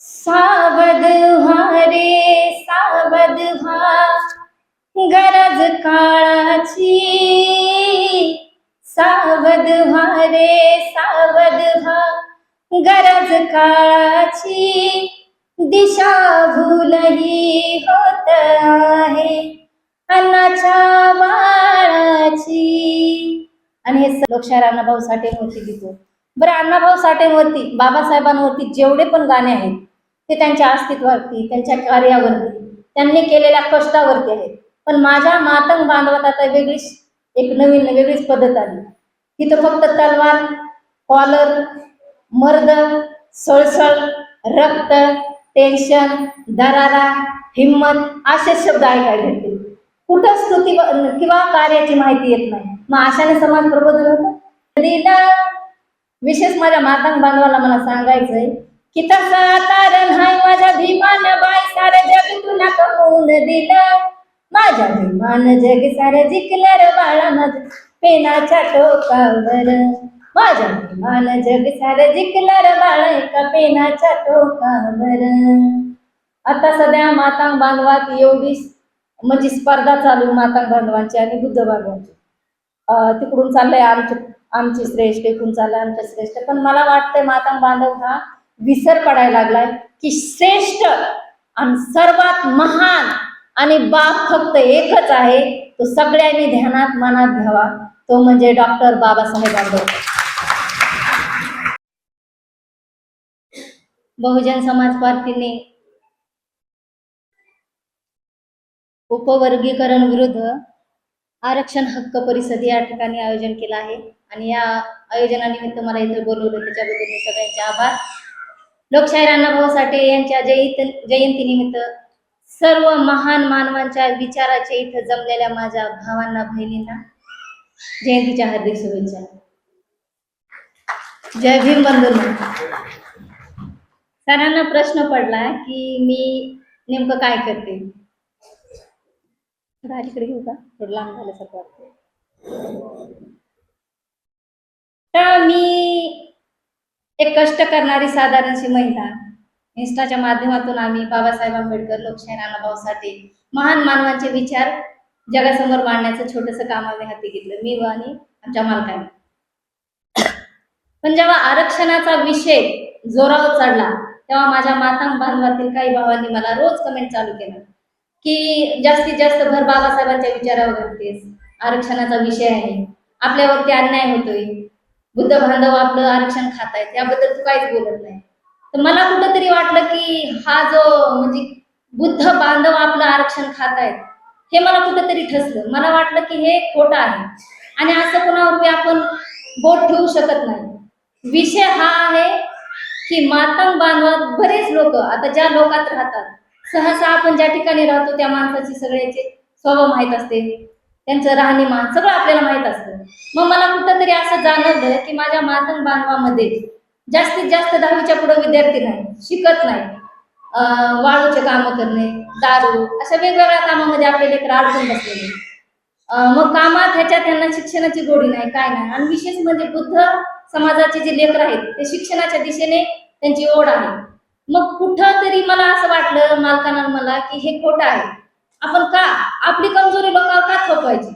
सावध व्हा रे सावध व्हा, गरज काळाची. सावध व्हा रे सावध व्हा, गरज काळाची. दिशा भूलही होत आहे अन्नाच्या बाळाची. आणि हे लोकशाहीर अण्णाभाऊ साठेंवरती लिहितो. बरं, अण्णाभाऊ साठेंवरती, बाबासाहेबांवरती जेवढे पण गाणे आहेत ते त्यांच्या अस्तित्वावरती, त्यांच्या कार्यावरती, त्यांनी केलेल्या कष्टावरती आहेत. पण माझ्या मातंग बांधवात आता वेगळीच एक नवीन वेगळीच पद्धत आली. तिथं फक्त तलवार, कॉलर, मर्द, सळसळ, रक्त, टेन्शन, दरारा, हिम्मत असे शब्द ऐकायला भेटतील. कुठं स्तुती किंवा कार्याची माहिती येत नाही. मग अशाने समाज प्रबोधन होतं. विशेष माझ्या मातंग बांधवाला मला सांगायचंय की तसा तारण हाय माझ्या भीमान बाई, सारे जग तुला कमवून दिलं. माझ्या भीमान जग सारे जिंकलं रे बाळा माझ्या पेनाच्या टोकावर. माझ्या भीमान जग सारे जिंकलं रे बाळा एका पेनाच्या टोकावर. आता सध्या मातंग बांधवात एवढी म्हणजे स्पर्धा चालू मातंग बांधवांची आणि बुद्ध बांधवांची. तिकडून चाललंय आमची श्रेष्ठ, इकडून चाललंय आमच्या श्रेष्ठ. पण मला वाटतंय मातंग बांधव हा विसर पडायला लागलाय की श्रेष्ठ आणि सर्वात महान आणि बाप फक्त एकच आहे. तो सगळ्यांनी ध्यानात मनात घ्यावा, तो म्हणजे डॉक्टर बाबासाहेब आंबेडकर. बहुजन समाज पार्टीने उपवर्गीकरण विरुद्ध आरक्षण हक्क परिषद या ठिकाणी आयोजन केलं आहे. आणि या आयोजनानिमित्त मला इथे बोलवलं त्याच्याबद्दल मी सगळ्यांचे आभार. लोकशाहीर अण्णाभाऊ साठे यांच्या जयंतीनिमित्त सर्व महान मानवांच्या विचाराचे इथं जमलेल्या माझ्या भावांना, बहिणींना जयंतीच्या हार्दिक शुभेच्छा. जय भीम बंधूंनो. सरांना प्रश्न पडला की मी नेमकं काय करते. अलीकडे घेऊ का, थोडं लांब झाल्यासारखं वाटतं. तर मी एक कष्ट करणारी साधारणशी महिला. इन्स्टाच्या माध्यमातून आम्ही बाबासाहेब आंबेडकर, लोकशाहीर अण्णाभाऊ साठे, महान मानवांचे विचार जगासमोर मांडण्याचं छोटंसं काम आम्ही हाती घेतलं, मी आणि आमच्या मालकाने. पण जेव्हा आरक्षणाचा विषय जोरावर चढला तेव्हा माझ्या मातंग बांधवातील काही भावांनी मला रोज कमेंट चालू केलं की जास्तीत जास्त भर बाबासाहेबांच्या विचारावर करतेस, आरक्षणाचा विषय आहे, आपल्यावरती अन्याय होतोय, बुद्ध बांधव आपलं आरक्षण खातायत, याबद्दल तू काहीच बोलत नाही. तर मला कुठंतरी वाटलं की हा जो म्हणजे बुद्ध बांधव आपलं आरक्षण खातायत हे मला कुठंतरी ठसलं. मला वाटलं की हे खोटं आहे आणि असं कोणावर आपण बोट ठेवू शकत नाही. विषय हा आहे की मातंग बांधवात बरेच लोक, आता ज्या लोकात राहतात, सहसा आपण ज्या ठिकाणी राहतो त्या माणसाची सगळ्याचे स्वभाव माहीत असते, त्यांचं राहणीमान सगळं आपल्याला माहीत असतं. मग मला कुठंतरी असं जाणवलं की माझ्या मातंग बांधवामध्ये जास्तीत जास्त 10वीच्या पुढे विद्यार्थी नाही, शिकत नाही, वाळूचे कामं करणे, दारू अशा वेगवेगळ्या कामामध्ये आपले लेकरं अडकून बसलेले. मग कामात ह्याच्यात त्यांना शिक्षणाची गोडी नाही, काय नाही. आणि विशेष म्हणजे बुद्ध समाजाचे जे लेकर आहेत ते शिक्षणाच्या दिशेने त्यांची ओढ आहे. मग कुठं तरी मला असं वाटलं मालकांना मला की हे खोटं आहे. आपण का आपली कमजोरी लोकांवर का थोपवायची.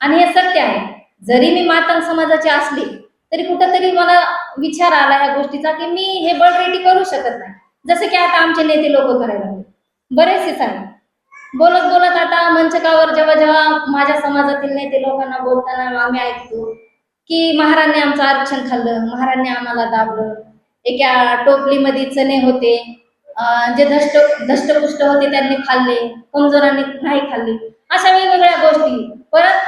आणि हे सत्य आहे. जरी मी मातंग समाजाची असली तरी कुठंतरी मला विचार आला ह्या गोष्टीचा की मी हे बळरेटी करू शकत नाही, जसं की आता आमचे नेते लोक करायला लागले. बरेचसेच आहे. बोलत बोलत आता मंचकावर जेव्हा जेव्हा माझ्या समाजातील नेते लोकांना बोलताना आम्ही ऐकतो की महाराजांनी आमचं आरक्षण खाल्लं, महाराजांनी आम्हाला दाबलं, एका टोपलीमध्ये चणे होते, जे धष्टपुष्ट होते त्यांनी खाल्ले, कमजोरांनी नाही खाल्ले, अशा वेगवेगळ्या गोष्टी. परत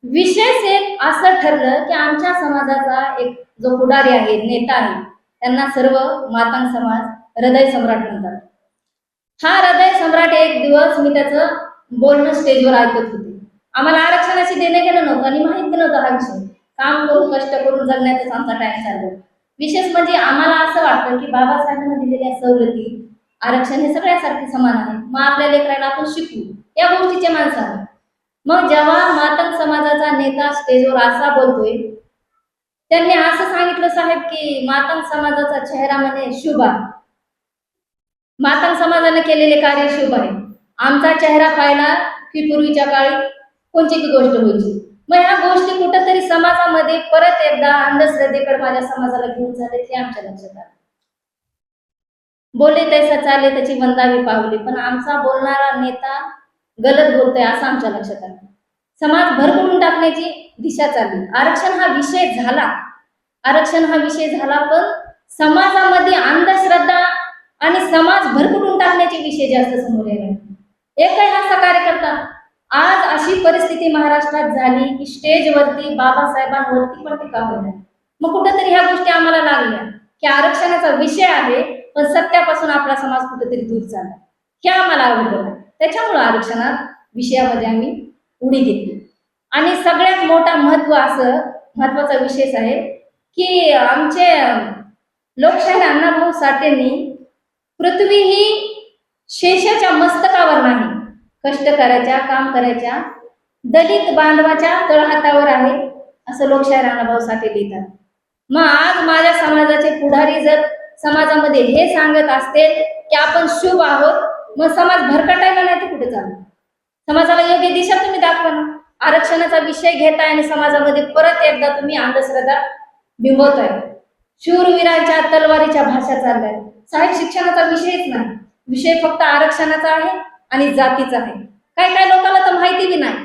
विशेष एक असं ठरलं की आमच्या समाजाचा एक जो पुढारी आहे, नेता आहे, त्यांना सर्व मातंग समाज हृदय सम्राट म्हणतात. हा हृदय सम्राट एक दिवस मी त्याचं बोलणं स्टेजवर ऐकत होते. आम्हाला आरक्षणाशी देणं घेणं नव्हतं आणि माहित नव्हतं हा विषय. काम करून कष्ट करून जगण्याचाच आमचा टाइम चालू. विशेष म्हणजे आम्हाला असं वाटतं की बाबासाहेबांनी दिलेल्या सवलती, आरक्षण हे सगळ्यासारखे समान आहे, मग आपल्या लेकरांना आपण शिकू या गोष्टीचे माणसं आहे. मग जेव्हा मातंग समाजाचा नेता स्टेजवर असा बोलतोय, त्यांनी असं सांगितलं साहेब की मातंग समाजाचा चेहरा म्हणे शुभ आहे. मातंग समाजाने केलेले कार्य शुभ आहे. आमचा चेहरा पाहिला की पूर्वीच्या काळी कोणची की गोष्ट व्हायची. मग ह्या गोष्टी कुठंतरी समाजामध्ये परत एकदा अंधश्रद्धेकडे माझ्या समाजाला घेऊन जाते हे आमच्या लक्षात आलं. बोले तैसा चाले त्याची वंदावी पावली, पण आमचा बोलणारा नेता गलत बोलतोय असं आमच्या लक्षात आलं. समाज भरकटून टाकण्याची दिशा चालली. आरक्षण हा विषय झाला, पण समाजामध्ये अंधश्रद्धा आणि समाज भरकटून टाकण्याचे विषय जास्त समोर यायला. एकही असा कार्यकर्ता आज अशी परिस्थिती महाराष्ट्रात झाली की स्टेजवरती बाबासाहेबांवरती पण टीका होत. मग कुठेतरी ह्या गोष्टी आम्हाला लागल्या की आरक्षणाचा विषय आहे, पण सत्यापासून आपला समाज कुठेतरी दूर चालला. हे आम्हाला आवडलं नाही. त्याच्यामुळे आरक्षणात विषयामध्ये आम्ही उडी घेतली. आणि सगळ्यात मोठा महत्वाचा विषय आहे की आमचे लोकशाहीर अण्णाभाऊ साठेंनी पृथ्वी ही शेषाच्या मस्तकावर नाही, कष्ट करायच्या, काम करायच्या दलित बांधवाच्या तळहातावर आहे असं लोकशाहीर अण्णाभाऊ साठे लिहितात. मग आज माझ्या समाजाचे पुढारी जर समाजामध्ये हे सांगत असतील की आपण शुभ आहोत, मग समाज भरकटायला नाही तर कुठे चालू? समाजाला योग्य दिशा तुम्ही दाखवा ना. आरक्षणाचा विषय घेताय आणि समाजामध्ये परत एकदा तुम्ही अंधश्रद्धा बिंबवताय. शूरवीरांच्या तलवारीच्या भाषा चालल्या. साहेब, शिक्षणाचा विषयच नाही, विषय फक्त आरक्षणाचा आहे आणि जातीचा आहे. काही लोकांना तर माहिती बी नाही.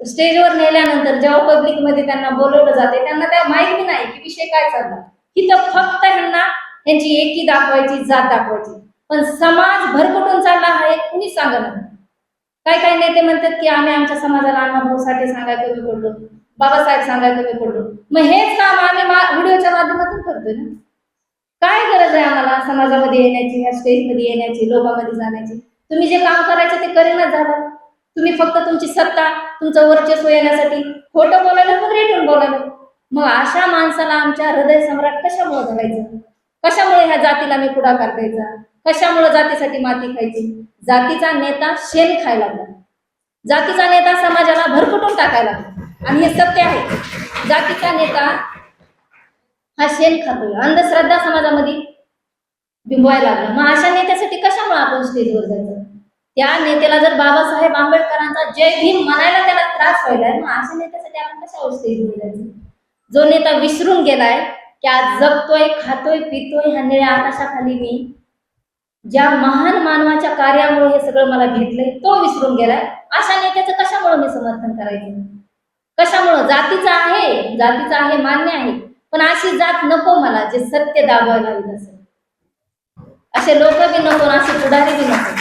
स्टेजवर नेल्यानंतर जेव्हा पब्लिक मध्ये त्यांना बोलवलं जाते त्यांना त्या माहिती नाही की विषय काय चालला. इथं फक्त ह्यांना यांची एकी दाखवायची, जात दाखवायची. पण समाज भरकटून चालला आहे कुणीच सांगत नाही. काही नेते म्हणतात की आम्ही आमच्या समाजाला अण्णाभाऊ साठे सांगायला कमी पडलो, बाबासाहेब सांगायला कमी पडलो. मग हेच काम आम्ही व्हिडिओच्या माध्यमातून करतोय ना. काय गरज आहे आम्हाला समाजामध्ये येण्याची, ह्या स्टेजमध्ये येण्याची, लोकांमध्ये जाण्याची? तुम्ही जे काम करायचं ते करीनच झालं. तुम्ही फक्त तुमची सत्ता, तुमचं वर्चस्व येण्यासाठी खोटं बोलायला, पण रेटून बोलायला. मग अशा माणसाला आमच्या हृदय सम्राट कशामुळे धरायचं? कशामुळे ह्या जातीला मी पुढाकार द्यायचा? कशामुळे जातीसाठी माती खायची? जातीचा नेता शेण खायला लागला. जातीचा नेता समाजाला भरकटून टाकायला लागला. आणि हे सत्य आहे. जातीचा नेता हा शेण खातोय, अंधश्रद्धा समाजामध्ये बिंबवायला लागला. मग अशा नेत्यासाठी कशामुळे आपण स्टेजवर जायचं? त्या नेत्याला जर बाबासाहेब आंबेडकरांचा जय भीम म्हणायला त्याला त्रास व्हायलाय, मग अशा नेत्यासाठी आपण कशावर स्टेजवर जायचं? जो नेता विसरून गेलाय की आज जगतोय, खातोय, पितोय ह्या निळ्या आकाशाखाली मी ज्या महान मानवाच्या कार्यामुळे हे सगळं मला भेटलंय, तो विसरून गेलाय. अशा नेत्याचं कशामुळे मी समर्थन करायचं? कशामुळं? जातीचा आहे मान्य आहे, पण अशी जात नको मला जे सत्य दाबायला हवी असेल. असे लोक बी नको, असे पुढारी बी नको.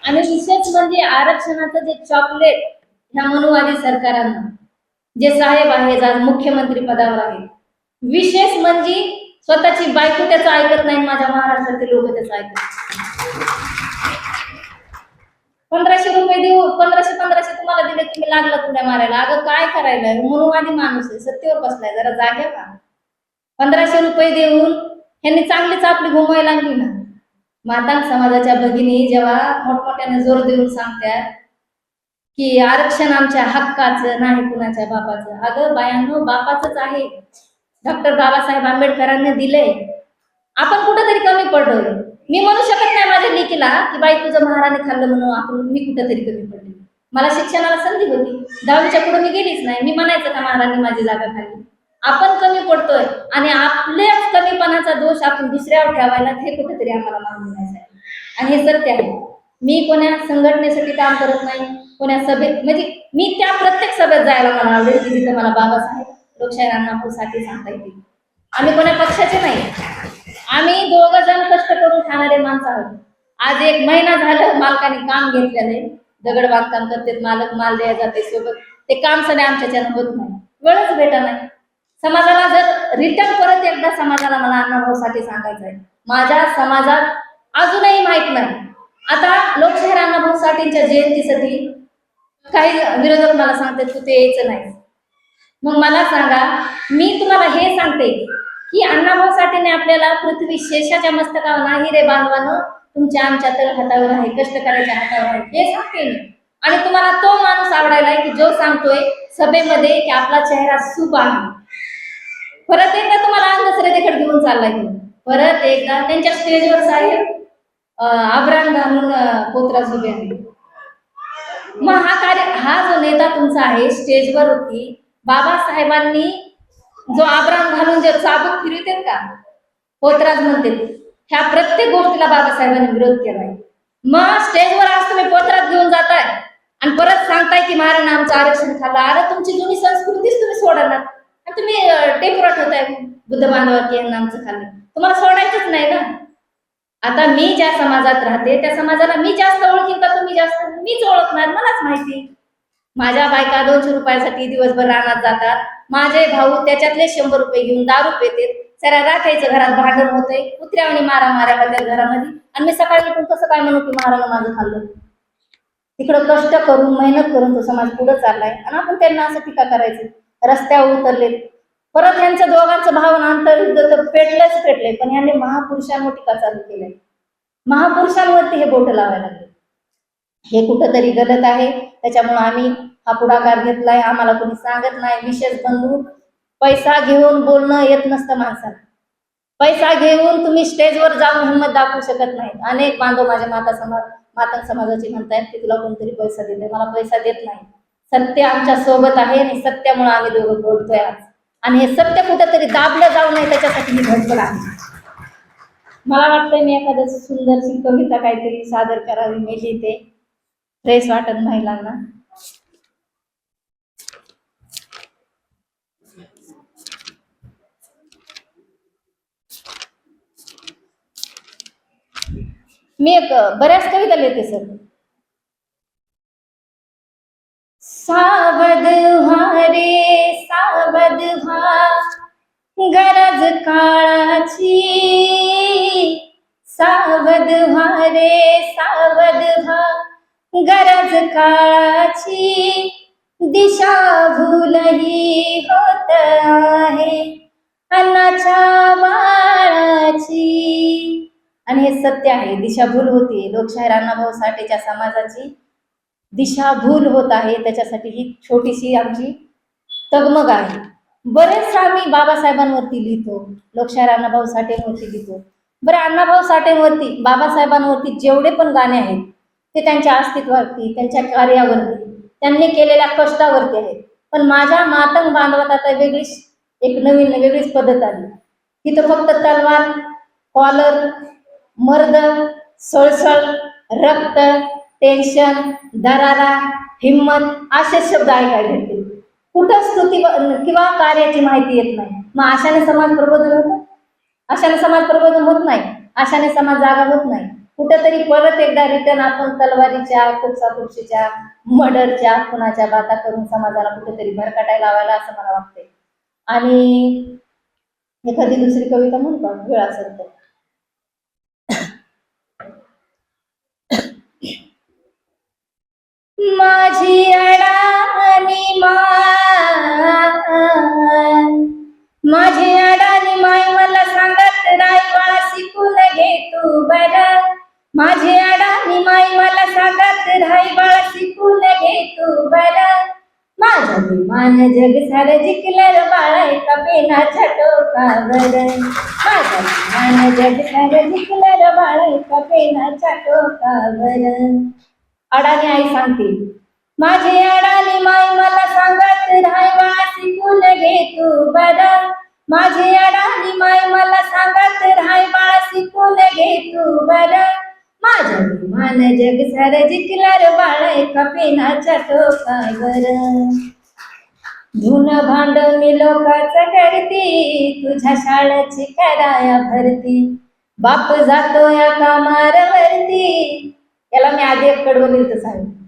आणि विशेष म्हणजे आरक्षणाचं जे चॉकलेट ह्या मनुवादी सरकारांना, जे साहेब आहेत आज मुख्यमंत्री पदावर आहेत, विशेष म्हणजे स्वतःची बायको त्याचं ऐकत नाही. माझ्या महाराष्ट्रातील लोक त्याचं ऐकत. 1500 रुपये देऊ, 1500 तुम्हाला दिले, तुम्ही लागला तुला मारायला. अगं काय करायला? मनुवादी माणूस आहे, सत्तेवर बसलाय, जरा जागे का? 1500 रुपये देऊन ह्यांनी चांगलीच आपली घुमवायला लागली ना. मातांग समाजाच्या भगिनी जेव्हा मोठमोठ्याने जोर देऊन सांगतात की आरक्षण आमच्या हक्काचं नाही, कुणाच्या बापाचं. अगं बायांनो, बापाचंच आहे. डॉक्टर बाबासाहेब आंबेडकरांनी दिले. आपण कुठेतरी कमी पडलोय. मी म्हणू शकत नाही माझ्या लेकीला की बाई तुझं महाराने खाल्लं म्हणून मी कुठेतरी कमी पडले. मला शिक्षणाला संधी होती, 10वीच्या पुढे मी गेलीच नाही. मी म्हणायचं का महाराणी माझी जागा खाली? आपण कमी पडतोय आणि आपल्याच कमीपणाचा दोष आपण दुसऱ्यावर ठेवायला, हे कुठेतरी आम्हाला मान्य नाही. आणि हे सत्य आहे. मी कोण्या संघटनेसाठी काम करत नाही, कोण्या सभेत, म्हणजे मी त्या प्रत्येक सभेत जायला मला आवडेल की जिथे मला बाबासाहेब लोकशाहीर अण्णाभाऊ साठे सांगता येतील. आम्ही कोण्या पक्षाचे नाही, आम्ही दोघ जण कष्ट करून खाणारे माणसं आहोत. आज 1 महिना झालं मालकाने काम घेतलेले, दगड बांधकाम करते मालक, माल द्यायला जाते सोबत. ते काम सगळ्या आमच्याच्यानं होत नाही, वेळच भेटत नाही. समाजाला जर रिटर्न परत एकदा समाजाला मला अण्णाभाऊ साठे सांगायचं आहे. माझ्या समाजात अजूनही माहित नाही. आता लोकशाहीर अण्णाभाऊ साठेंच्या जयंतीसाठी काही विरोधक मला सांगतात तू ते यायचं नाही. मग मला सांगा, मी तुम्हाला हे सांगते की अण्णाभाऊ साठेने आपल्याला पृथ्वी शेषाच्या मस्तकावर नाही रे बांधवानं, तुमच्या आमच्या तळ हातावर आहे, कष्ट करायच्या हातावर आहे, हे सांगते मी. आणि तुम्हाला तो माणूस आवडायलाय की जो सांगतोय सभेमध्ये की आपला चेहरा शुभ आहे. परत एकदा तुम्हाला अंधश्रद्धेकडे घेऊन चाललाय. परत एकदा त्यांच्या स्टेजवर साहेब आभरण घालून पोतराज उभे आहे. मग हा जो नेता तुमचा आहे स्टेजवर होती, बाबासाहेबांनी जो आभरण घालून जे चाबूक फिरवतात का, पोतराज म्हणते, ह्या प्रत्येक गोष्टीला बाबासाहेबांनी विरोध केलाय. मग स्टेजवर आज तुम्ही पोतराज घेऊन जाताय आणि परत सांगताय की महाराज आमचं आरक्षण खाल्लं. अरे तुमची जुनी संस्कृतीच तुम्ही सोडणार आणि तुम्ही टेपरा ठेवताय बुद्ध बांधवार की यांना आमचं खाल्लं. तुम्हाला सोडायचंच नाही ना. आता मी ज्या समाजात राहते त्या समाजाला मी जास्त ओळखीन का तुम्ही जास्त? मीच ओळखणार, मलाच माहिती. माझ्या बायका 200 रुपयासाठी दिवसभर रानात जातात. माझे भाऊ त्याच्यातले 100 रुपये घेऊन दारू पेते. साऱ्या राखायचं घरात भांडण होतंय, कुत्र्यावानी मारा माऱ्या करतात घरामध्ये. आणि मी सकाळी उठून कसं काय म्हणू की महाराज माझं खाल्लं? तिकडं कष्ट करून मेहनत करून तो समाज पुढे चाललाय आणि आपण त्यांना असं टीका करायचं, रस्त्यावर उतरले. परत यांचं दोघांचं भावनांतर युद्ध तर पेटले, पण यांनी महापुरुषांवर टीका चालू केलंय. महापुरुषांवरती हे बोट लावायला लागले. हे कुठंतरी गलत आहे. त्याच्यामुळे आम्ही हा पुढाकार घेतलाय. आम्हाला कोणी सांगत नाही. विशेष बंधू, पैसा घेऊन बोलणं येत नसतं माणसाला. पैसा घेऊन तुम्ही स्टेजवर जाऊन हिंमत दाखवू शकत नाही. अनेक बांधव माझ्या मातंग समाजाचे म्हणतायत की तुला कोणतरी पैसा देते. मला पैसा देत नाही. सत्य आमच्या सोबत आहे आणि सत्यामुळे आम्ही दोघं बोलतोय आज. आणि हे सत्य कुठेतरी दाबलं जाऊ नये त्याच्यासाठी मी धडपड आहे. मला वाटतंय मी एखादं सुंदरशी कविता काहीतरी सादर करावी. मी लिहिते, फ्रेश वाटत महिलांना. मी एक बऱ्याच कविता लिहिते सर. सावध व्हा रे सावध व्हा, गरज काळाची. सावध व्हा रे सावध व्हा, गरज काळाची. दिशा भूलही होत आहे अन्नाच्या बाळाची. आणि हे सत्य आहे. दिशाभूल होती. लोकशाहीर अण्णाभाऊ साठेच्या समाजाची दिशाभूल होत आहे. त्याच्यासाठी ही छोटीशी आमची तगमग आहे. बरेच आम्ही बाबासाहेबांवरती लिहितो, लोकशाहीर अण्णाभाऊ साठेंवरती लिहितो. बरं, अण्णाभाऊ साठेंवरती, बाबासाहेबांवरती जेवढे पण गाणे आहेत ते त्यांच्या अस्तित्वावरती, त्यांच्या कार्यावरती, त्यांनी केलेल्या कष्टावरती आहेत. पण माझ्या मातंग बांधवात आता एक नवीन वेगळीच पद्धत आली. तिथं फक्त तलवार, कॉलर, मर्द, सळसळ, रक्त, टेन्शन, दरारा, हिम्मत असे शब्द ऐकायला भेटतील. कुठं स्तुती किंवा कार्याची माहिती येत नाही. मग अशाने समाज प्रबोधन होतं? अशाने समाज प्रबोधन होत नाही. अशाने समाज जागा होत नाही. कुठेतरी परत एकदा रिटर्न आपण तलवारीच्या, कुपसाकुपशीच्या, मर्डरच्या, खुनाच्या बाता करून समाजाला कुठेतरी भरकटायला लावायला असं मला वाटतंय. आणि एखादी दुसरी कविता म्हणू का वेळ असेल तर? माझी अडाणी माय मला सांगत राय बाळा शिकून घे तू बरं. माझी अडाणी माय मला सांगत राय बाळा शिकून घे तू बरं. माझा विमान जग सारं जिंकलं बाळा एका पेनाच्या टोकावर. माझा विमान जग सारं जिंकलं बाळा एका पेनाच्या टोकावर. अडाणी आई सांगते, माझी अडाणी माय मला सांगत राय बाळा शिकून घे तू बरं. माझी अडाणी माय मला सांगत राय बाळा शिकून घे तू बरं. माझं विमान जग सारं जिंकलं बाळा एका पेनाच्या टोकावर. धुन भांड मी लोकांचं करती, तुझ्या शाळेची कराया भरती. बाप जातो या कामारवरती. याला मी आधी एक कडवं लिहिलं सांगितलं,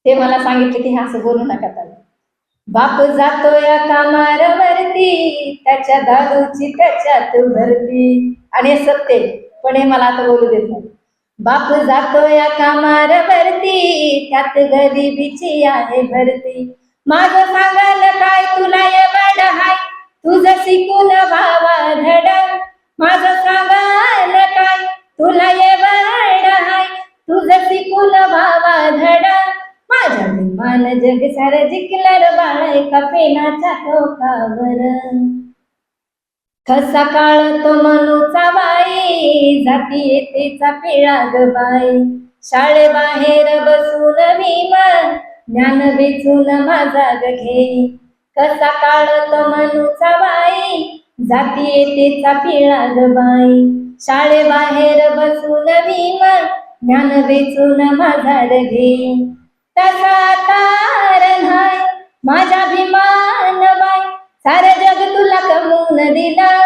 ते मला सांगितलं की हे असं बोलू नका त्याला. बाप जातो या कामारवरती, त्याच्या दारूची त्याच्यात भरती. आणि हे सत्य, पण हे मला आता बोलू देत नाही. बाप जातो या कामारवरती, त्यात गरिबीची आहे भरती. माझं सांगायला काय तुला एवढ हाय, तुझं शिकून भावा धड. माझं सांगायला काय तुला एवढ हाय, तुझं शिकून भावा धड. माझ्या विमान जग सारं जिंकलं बाळा एका पेनाच्या टोकावर. कसा काळ तो मनूचा बाई, जाती येतेचा पिळा ग बाई. शाळेबाहेर बसून भीम ज्ञान वेचून माझा ग घेई. कसा काळत मनुचा बाई जाती येतेचा पिळा ग बाई. शाळेबाहेर बसून भीम ज्ञान वेचून माझा ग घेई. तसा तार नाही माझ्या भीमान बाई सारे जग तुला कमवून दिलं.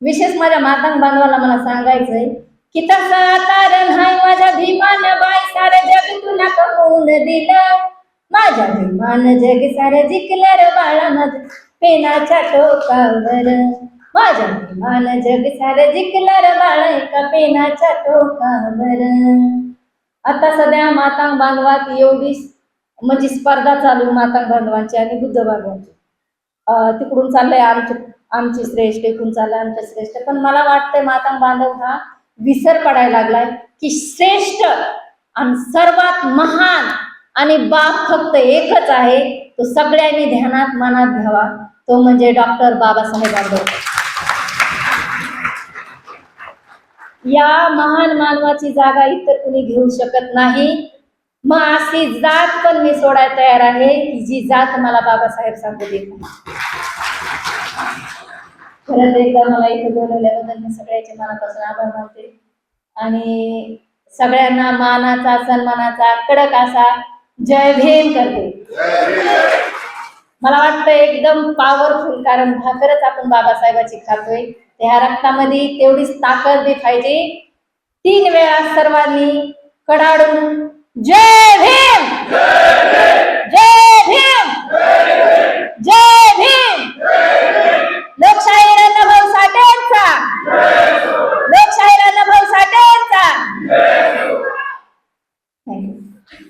विशेष माझ्या मातांग बांधवाला मला सांगायचंय की तसा तार नाही माझ्या भीमान बाई सारे जग तुला कमवून दिलं. माझ्या भीमान जग सारे जिंकलं रे बाळा माझ्या पेनाच्या टोकावर. माझ्या भीमान जग सारे जिंकलं रे बाळा एका पेनाच्या टोकावर. आता सध्या मातांग बांधवात एवढी म्हणजे स्पर्धा चालू मातांग बांधवांची आणि बुद्ध बांधवांची. तिकडून चाललंय आमची श्रेष्ठ, इकडून चाललंय आमच्या श्रेष्ठ. पण मला वाटतंय मातांग बांधव हा विसर पडायला लागलाय की श्रेष्ठ आणि सर्वात महान आणि बाप फक्त एकच आहे. तो सगळ्यांनी ध्यानात मनात घ्यावा, तो म्हणजे डॉक्टर बाबासाहेब आंबेडकर. या महान मानवाची जागा इतर कुणी घेऊ शकत नाही. मग अशी जात पण मी सोडायला तयार आहे की जी जात मला बाबासाहेब सांगू देत नाही. परत एकदा मला इथे बोलवल्याबद्दल मी सगळ्याचे मनापासून आभार मानते आणि सगळ्यांना मानाचा सन्मानाचा कडक असा जय भीम करते. मला वाटतं एकदम पॉवरफुल, कारण भाकरच आपण बाबासाहेबाची खातोय. त्या रक्तामध्ये तेवढीच ताकद बी पाहिजे. 3 वेळा सर्वांनी कडाडून जय भीम, जय भीम, जय भीम. लोकशाही रणभाऊ साठेंचा, लोकशाही रणभाऊ साठेंचा. थँक्यू.